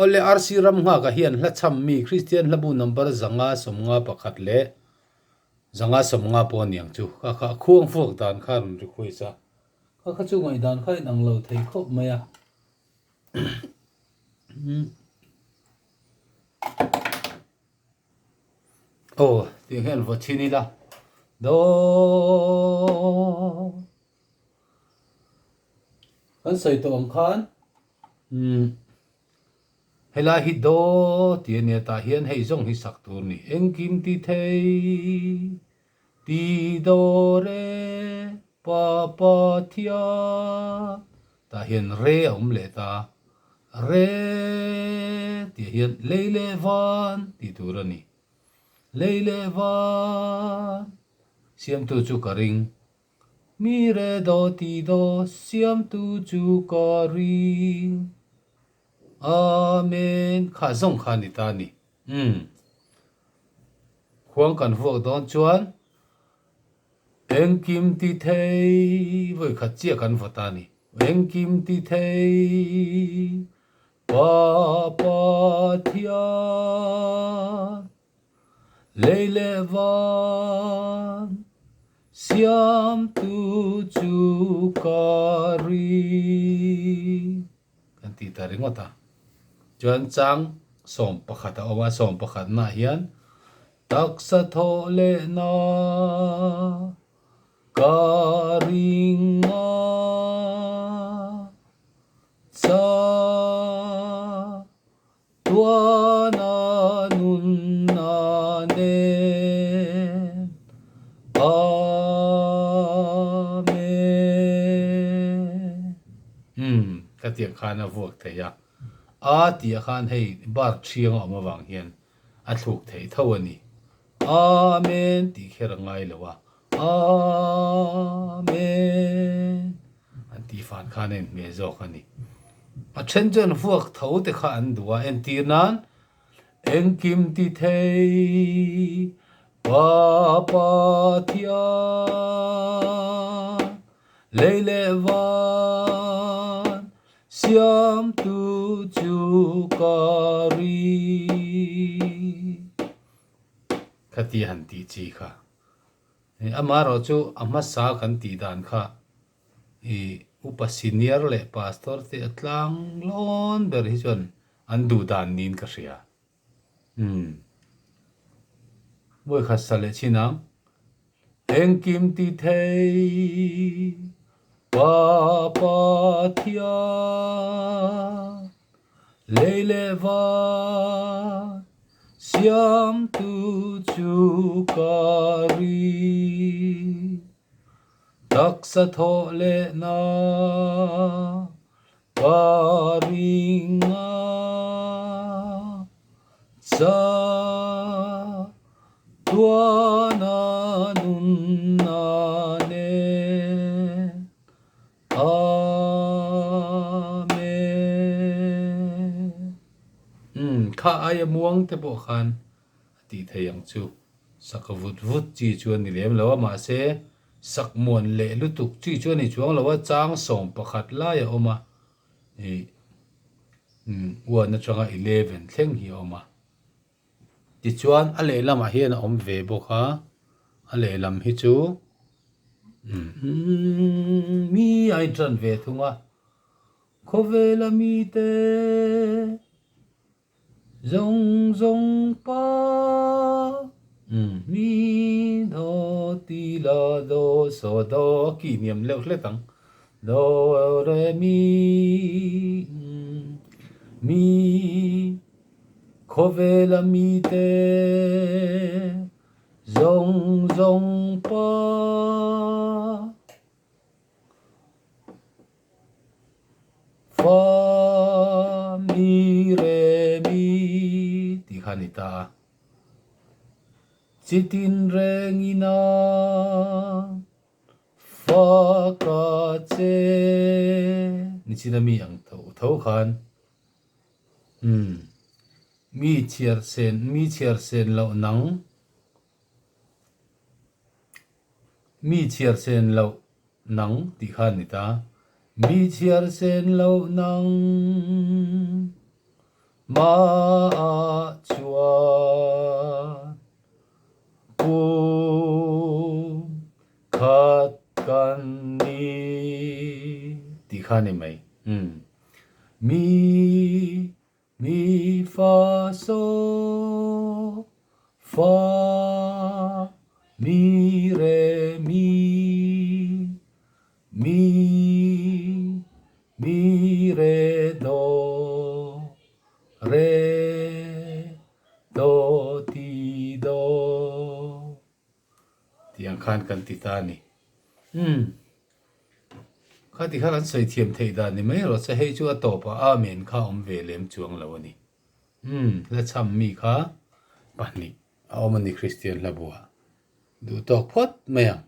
ole RC ram nga ka hian hla cham mi Christian hlabu number zanga somnga pakhat le zanga somnga po niang chu kha kha khuang fuak dan kha run ri khoi cha kha kha chu ngai dan khai nang lo thei khop maya oh tiếng hẹn vật chi ni la do kan sai to ang khan hela hi do ti ne ta hian hei zong hi sak tur ni engkim ti thei ti do re pa pa thia ta hian re om le ta re ti hian le le van ti tur ani le le van siam tu chu ka ring mi re do ti do siam tu chu ka ring amen kha zong kha ni ta ni khuang kan vuak don chuan engkim ti thei voi kha chia kan vota ni engkim ti thei pa pa thia le le van siam tu chu ka ring kan ti ta ringota chuan chang som pakhat a awma som pakhat na hian taksa tho le na ka ringa cha tuana nun na ne amen ka tiang khana vuak theya a tia khan hei bar thiang awma wang hian a thluk thei tho ani amen ti kher ngai lowa amen an ti fan khanen me zo khani a then chen vuak tho te kha an duwa en tir nan engkim ti thei pa pa thia le le van siam tu chu ka ri khati han ti chi kha ama ro chu ama sa kan ti dan kha e upa senior le pastor te atlang lon ber hi chon an du dan nin ka ria voi kha sale chinam engkim ti thei pa pa thia le le van siam tu chu ka ri taksa tho le na ka ringa cha tuana nun na ne amen kha ai muang te bo khan ti theyang chu sakavut vut chi chuan ni lem lawa ma se sakmon le lutuk chi chuan ni chuang lawa chang som pakhat la ya oma e wa na changa 11 thleng hi oma ti chuan a le lama hian om ve boka a le lam hi chu mi ai tran ve thunga khovela mi te zong zong pa mi do ti la do so do ki niam leo hle tang do re mi khovela mi te zong zong pa fa mi re mi ti khanita chitin rengina fa ka che ni china mi ang tho khan mi chiar sen lo nang mi chiar sen lo nang ti khan ni ta mi chiar sen lo nang มาชัวปูขัดกันนี้ตีข้านี่ไหมมีฟาโซฟามีเรมีเรโดเรโดทีโดที่อังคารกันติตานี่ข้าที่ข้ารันใส่เทียมเทดานี่ไม่เราจะให้ชัวต่อปะอาเมนข้าอมเวเลมจวงแล้วนี่และช้ำมีข้าปานนี้เอามันนี่คริสเตียนละบัวดูตอกพดไหมอ่ะ